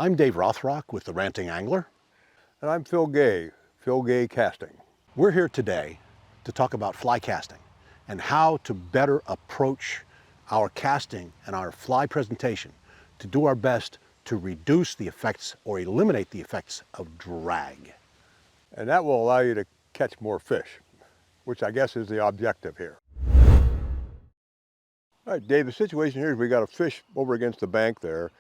I'm Dave Rothrock with The Ranting Angler. And I'm Phil Gay, Phil Gay Casting. We're here today to talk about fly casting and how to better approach our casting and our fly presentation to do our best to reduce the effects or eliminate the effects of drag. And that will allow you to catch more fish, which I guess is the objective here. All right, Dave, the situation here is we got a fish over against the bank there.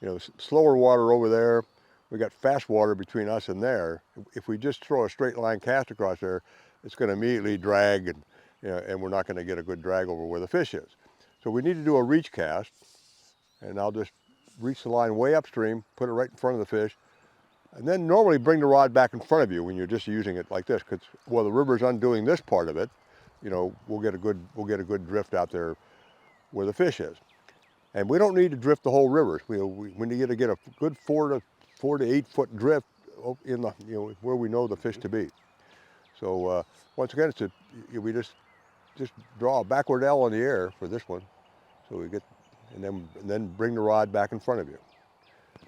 You know, slower water over there. We got fast water between us and there. If we just throw a straight line cast across there, it's going to immediately drag, and, you know, and we're not going to get a good drag over where the fish is. So we need to do a reach cast, and I'll just reach the line way upstream, put it right in front of the fish, and then normally bring the rod back in front of you when you're just using it like this, because while the river's undoing this part of it, you know, we'll get a good drift out there where the fish is. And we don't need to drift the whole river. We need to get a good 4 to 8 foot drift in the, you know, where we know the fish to be. So once again, we just draw a backward L in the air for this one, so we get, and then bring the rod back in front of you.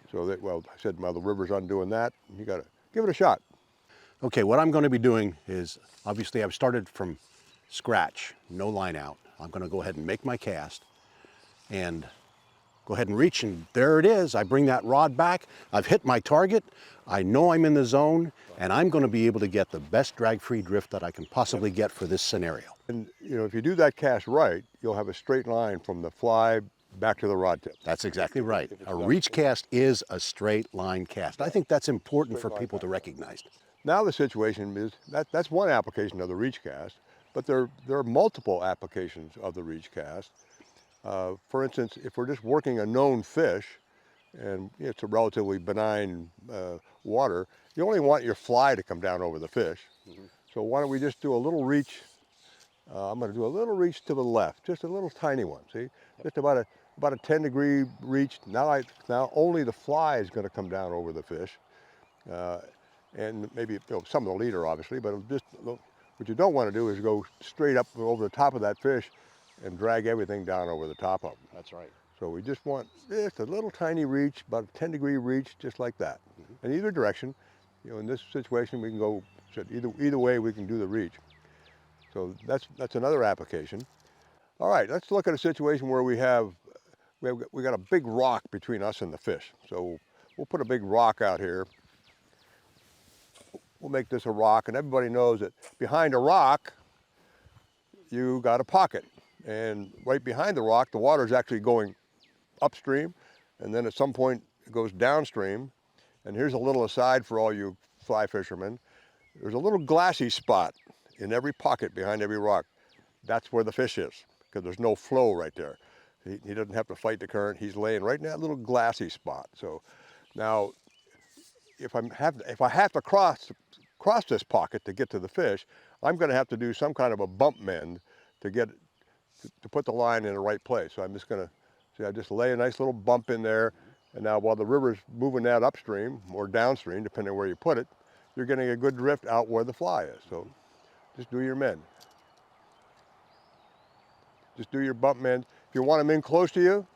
So that, well, I said, well, the river's undoing that. You got to give it a shot. Okay, what I'm going to be doing is, obviously I've started from scratch, no line out. I'm going to go ahead and make my cast and go ahead and reach, and there it is. I bring that rod back. I've hit my target. I know I'm in the zone, and I'm going to be able to get the best drag-free drift that I can possibly get for this scenario. And you know, if you do that cast right, you'll have a straight line from the fly back to the rod tip. That's exactly right. A reach cast is a straight line cast. I think that's important for people to recognize. Now the situation is that's one application of the reach cast, but there are multiple applications of the reach cast. For instance, if we're just working a known fish, and it's a relatively benign water, you only want your fly to come down over the fish. So why don't we just do a little reach? I'm going to do a little reach to the left, just a little tiny one. See, just about a 10-degree reach. Now only the fly is going to come down over the fish, and maybe, you know, some of the leader obviously, but just what you don't want to do is go straight up over the top of that fish and drag everything down over the top of them. That's right. So we just want just a little tiny reach, about a 10-degree reach, just like that. In either direction. You know, in this situation, we can go either way. We can do the reach. So that's another application. All right, let's look at a situation where we got a big rock between us and the fish. So we'll put a big rock out here. We'll make this a rock, and everybody knows that behind a rock, you got a pocket. And right behind the rock, the water is actually going upstream, and then at some point it goes downstream. And here's a little aside for all you fly fishermen. There's a little glassy spot in every pocket behind every rock. That's where the fish is, because there's no flow right there. He doesn't have to fight the current. He's laying right in that little glassy spot. So now, if I have to cross this pocket to get to the fish, I'm going to have to do some kind of a bump mend to put the line in the right place. So I'm just going to, see, I just lay a nice little bump in there, and now while the river's moving that upstream or downstream, depending on where you put it, you're getting a good drift out where the fly is. So just do your mend. Just do your bump mend. If you want them in close to you,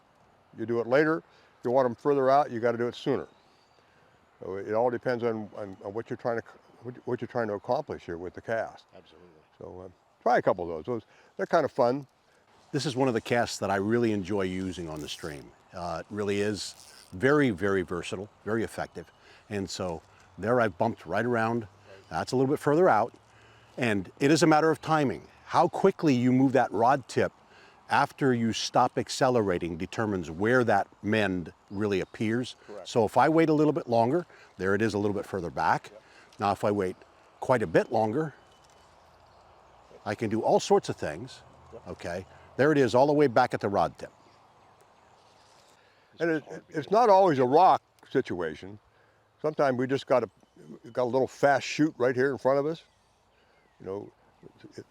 you do it later. If you want them further out, you got to do it sooner. So it all depends on what you're trying to accomplish here with the cast. Absolutely. So try a couple of those. They're kind of fun. This is one of the casts that I really enjoy using on the stream. It really is very, very versatile, very effective. And so there I've bumped right around. That's a little bit further out. And it is a matter of timing. How quickly you move that rod tip after you stop accelerating determines where that mend really appears. Correct. So if I wait a little bit longer, there it is a little bit further back. Yep. Now if I wait quite a bit longer, I can do all sorts of things. Yep. Okay, there it is all the way back at the rod tip. And it's not always a rock situation. Sometimes we just got a little fast chute right here in front of us. You know,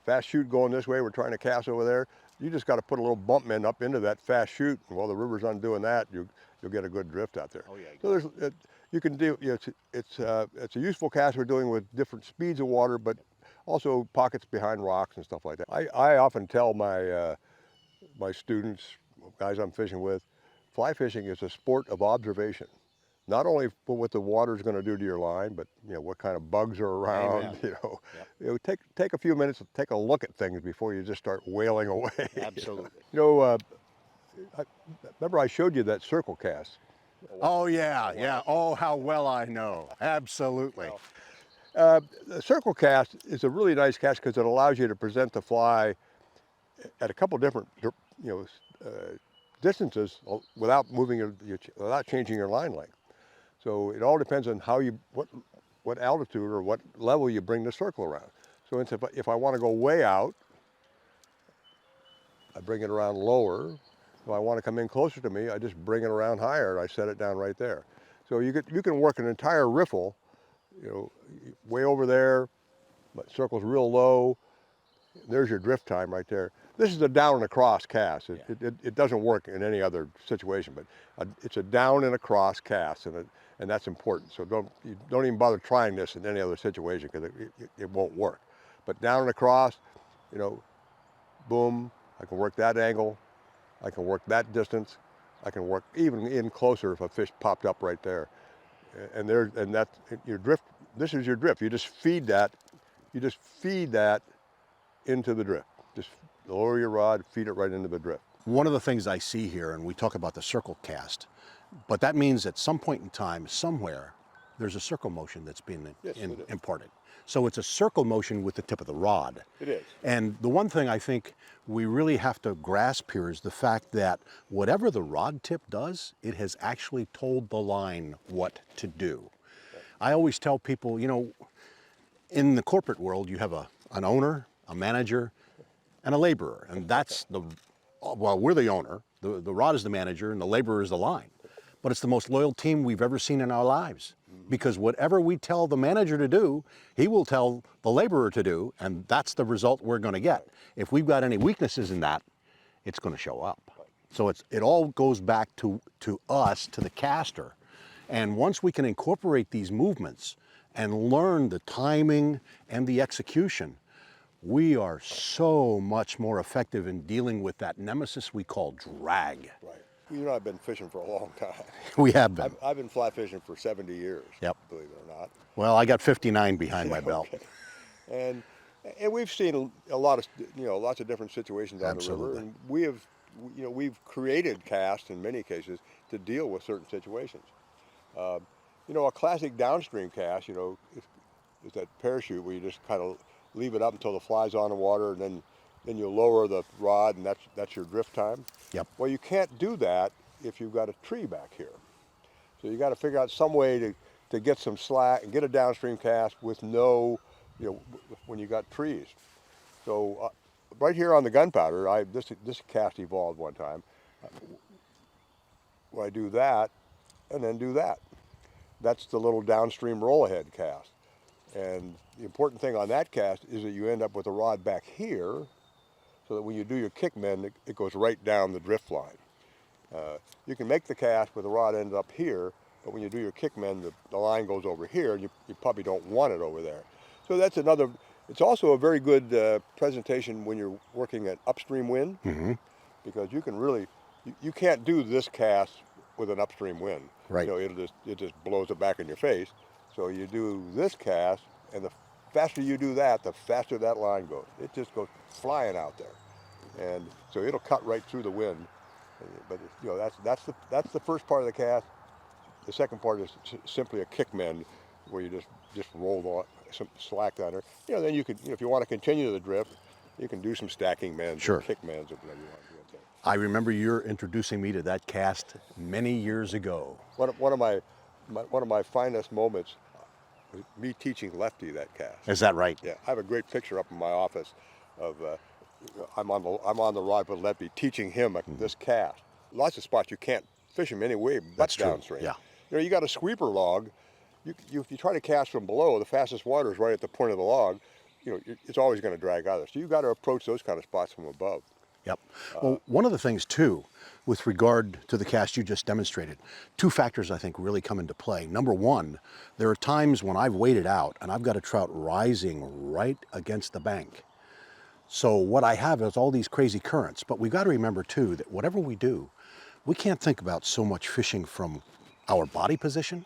fast chute going this way, we're trying to cast over there. You just got to put a little bump mend up into that fast chute, and while the river's undoing that, you'll get a good drift out there. Oh yeah. So you can do. You know, it's a useful cast we're doing with different speeds of water, but also pockets behind rocks and stuff like that. I often tell my my students, guys I'm fishing with, fly fishing is a sport of observation. not only for what the water is going to do to your line, but what kind of bugs are around. Amen. Yep. Take a few minutes to take a look at things before you just start wailing away. Absolutely. Remember I showed you that circle cast. Oh yeah, yeah. Oh, how well I know. Absolutely. The circle cast is a really nice cast because it allows you to present the fly at a couple different distances without without changing your line length. So it all depends on what altitude or what level you bring the circle around. So if I want to go way out, I bring it around lower. If I want to come in closer to me, I just bring it around higher and I set it down right there. So you can work an entire riffle, way over there, but circle's real low. There's your drift time right there. This is a down and across cast. It doesn't work in any other situation, but it's a down and across cast, and that's important. So don't even bother trying this in any other situation because it won't work. But down and across, boom, I can work that angle, I can work that distance, I can work even in closer if a fish popped up right there. And that's your drift. This is your drift. You just feed that into the drift. Just lower your rod, feed it right into the drift. One of the things I see here, and we talk about the circle cast, but that means at some point in time, somewhere, there's a circle motion that's being imparted. So it's a circle motion with the tip of the rod. It is. And the one thing I think we really have to grasp here is the fact that whatever the rod tip does, it has actually told the line what to do. Right. I always tell people, in the corporate world, you have an owner, a manager, and a laborer. And that's we're the owner, the rod is the manager, and the laborer is the line. But it's the most loyal team we've ever seen in our lives. Because whatever we tell the manager to do, he will tell the laborer to do, and that's the result we're going to get. If we've got any weaknesses in that, it's going to show up. So it all goes back to us, to the caster. And once we can incorporate these movements and learn the timing and the execution, we are so much more effective in dealing with that nemesis we call drag. Right. I've been fishing for a long time. We have been. I've been fly fishing for 70 years, Yep. Believe it or not. Well, I got 59 behind my belt. Okay. And we've seen lots of different situations on Absolutely. the river, and we've created casts in many cases to deal with certain situations. A classic downstream cast, is that parachute where you just kind of leave it up until the fly's on the water, and then you lower the rod, and that's your drift time. Yep. Well, you can't do that if you've got a tree back here. So you got to figure out some way to get some slack and get a downstream cast with no, when you got trees. So right here on the gunpowder, this cast evolved one time. Where I do that, and then do that. That's the little downstream roll ahead cast. And the important thing on that cast is that you end up with a rod back here, so that when you do your kick mend, it goes right down the drift line. You can make the cast with the rod end up here, but when you do your kick mend, the line goes over here, and you probably don't want it over there. So that's another. It's also a very good presentation when you're working at upstream wind, because you can really, you can't do this cast with an upstream wind. Right. It just blows it back in your face. So you do this cast, and the faster you do that, the faster that line goes. It just goes flying out there, and so it'll cut right through the wind. But that's the first part of the cast. The second part is simply a kick mend, where you just roll some slack down there. Then you could, if you want to continue the drift, you can do some stacking mends, Sure, or kick mends, or whatever you want to do. Okay. I remember you're introducing me to that cast many years ago. One of my finest moments was me teaching Lefty that cast. Is that right? Yeah, I have a great picture up in my office of I'm on the rod with Lefty teaching him this cast. Lots of spots you can't fish him anyway but That's true. downstream. Yeah. You got a sweeper log. If you try to cast from below, the fastest water is right at the point of the log. It's always going to drag out of there. So you've got to approach those kind of spots from above. Yep. Well, one of the things too, with regard to the cast you just demonstrated, two factors I think really come into play. Number one, there are times when I've waded out and I've got a trout rising right against the bank. So what I have is all these crazy currents, but we've got to remember too that whatever we do, we can't think about so much fishing from our body position,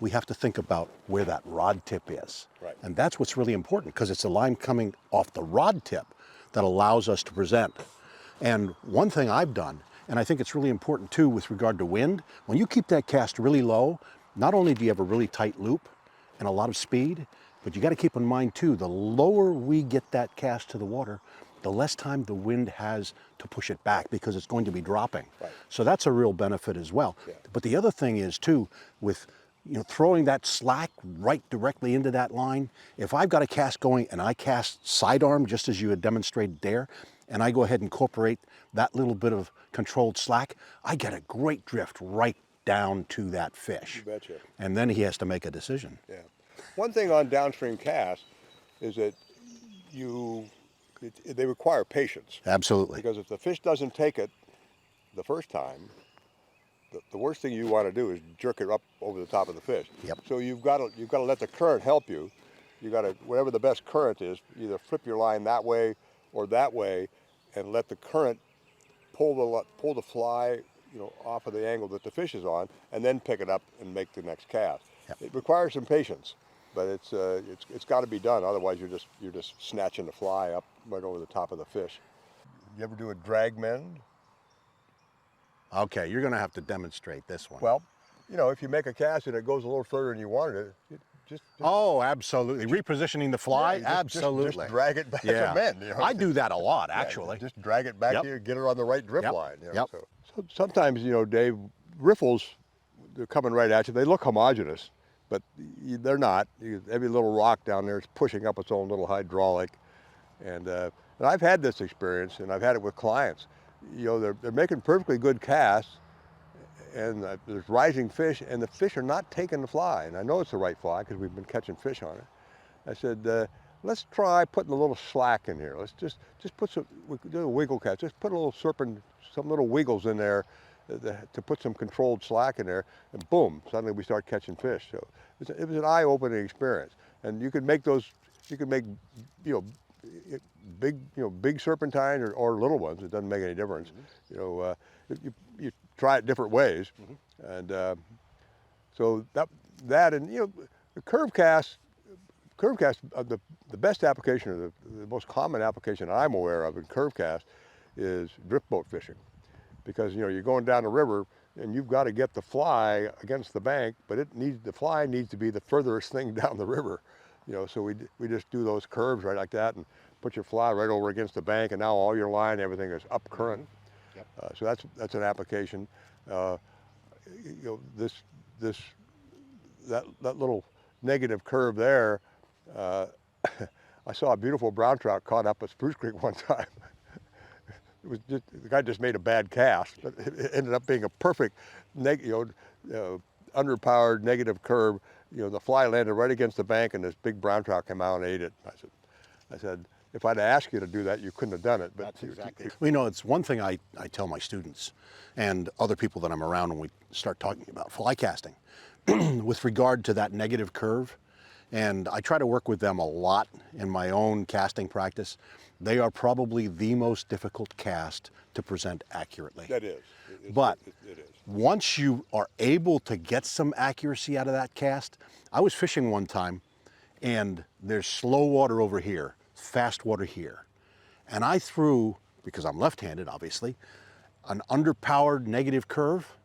we have to think about where that rod tip is. Right. And that's what's really important, because it's the line coming off the rod tip that allows us to present. And one thing I've done, and I think it's really important too with regard to wind, when you keep that cast really low, not only do you have a really tight loop and a lot of speed, but you got to keep in mind too, the lower we get that cast to the water, the less time the wind has to push it back, because it's going to be dropping. Right. So that's a real benefit as well. Yeah. But the other thing is too, with throwing that slack right directly into that line, if I've got a cast going and I cast sidearm, just as you had demonstrated there, and I go ahead and incorporate that little bit of controlled slack, I get a great drift right down to that fish. You betcha. And then he has to make a decision. Yeah. One thing on downstream casts is that they require patience. Absolutely. Because if the fish doesn't take it the first time, the worst thing you want to do is jerk it up over the top of the fish. Yep. So you've got to let the current help you. You got to, whatever the best current is, either flip your line that way or that way, and let the current pull the fly, off of the angle that the fish is on, and then pick it up and make the next cast. Yep. It requires some patience, but it's got to be done. Otherwise, you're just snatching the fly up right over the top of the fish. You ever do a drag mend? Okay, you're going to have to demonstrate this one. Well, if you make a cast and it goes a little further than you wanted it, just oh, absolutely. Repositioning the fly? yeah, absolutely. Just drag it back Yeah. to mend. I do that a lot, actually. Yeah, just drag it back Yep. here, get it on the right drift Yep. line. Yep. So sometimes, Dave, riffles, they're coming right at you. They look homogeneous, but they're not. Every little rock down there is pushing up its own little hydraulic. And I've had this experience, and I've had it with clients. They're making perfectly good casts, and there's rising fish, and the fish are not taking the fly. And I know it's the right fly because we've been catching fish on it. I said, let's try putting a little slack in here. Let's just put some, we do a wiggle cast. Just put a little some little wiggles in there to put some controlled slack in there, and boom, suddenly we start catching fish. So it was an eye-opening experience. And you could make big serpentine or little ones. It doesn't make any difference. Mm-hmm. You try it different ways, mm-hmm. And so that and the curve cast, the best application, or the most common application I'm aware of in curve cast is drift boat fishing, because you're going down the river and you've got to get the fly against the bank, but the fly needs to be the furthest thing down the river. So we just do those curves right like that and put your fly right over against the bank, and now all your line, everything is up current. Yep. So that's an application. That little negative curve there. I saw a beautiful brown trout caught up at Spruce Creek one time. The guy just made a bad cast, but it ended up being a perfect underpowered negative curve. The fly landed right against the bank, and this big brown trout came out and ate it. I said, if I'd asked you to do that, you couldn't have done it. But that's exactly. Well, it's one thing I tell my students and other people that I'm around when we start talking about fly casting with regard to that negative curve. And I try to work with them a lot in my own casting practice. They are probably the most difficult cast to present accurately. That is. But it is. Once you are able to get some accuracy out of that cast, I was fishing one time and there's slow water over here, fast water here. And I threw, because I'm left-handed obviously, an underpowered negative curve,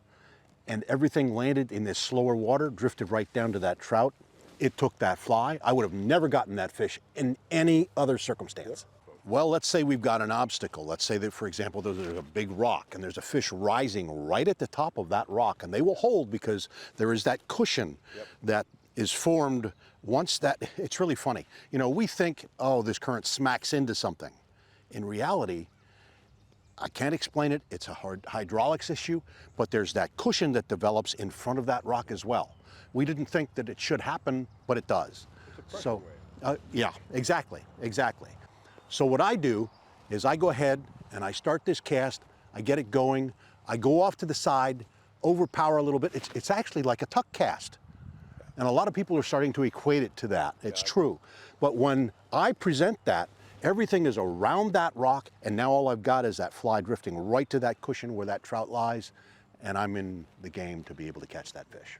and everything landed in this slower water, drifted right down to that trout. It took that fly. I would have never gotten that fish in any other circumstance. Well, let's say we've got an obstacle. Let's say that, for example, there's a big rock and there's a fish rising right at the top of that rock, and they will hold because there is that cushion that is formed once that, it's really funny. We think, oh, this current smacks into something. In reality, I can't explain it. It's a hard hydraulics issue, but there's that cushion that develops in front of that rock as well. We didn't think that it should happen, but it does. So, yeah, exactly. So what I do is I go ahead and I start this cast, I get it going, I go off to the side, overpower a little bit. It's actually like a tuck cast. And a lot of people are starting to equate it to that. It's true. But when I present that, everything is around that rock, and now all I've got is that fly drifting right to that cushion where that trout lies, and I'm in the game to be able to catch that fish.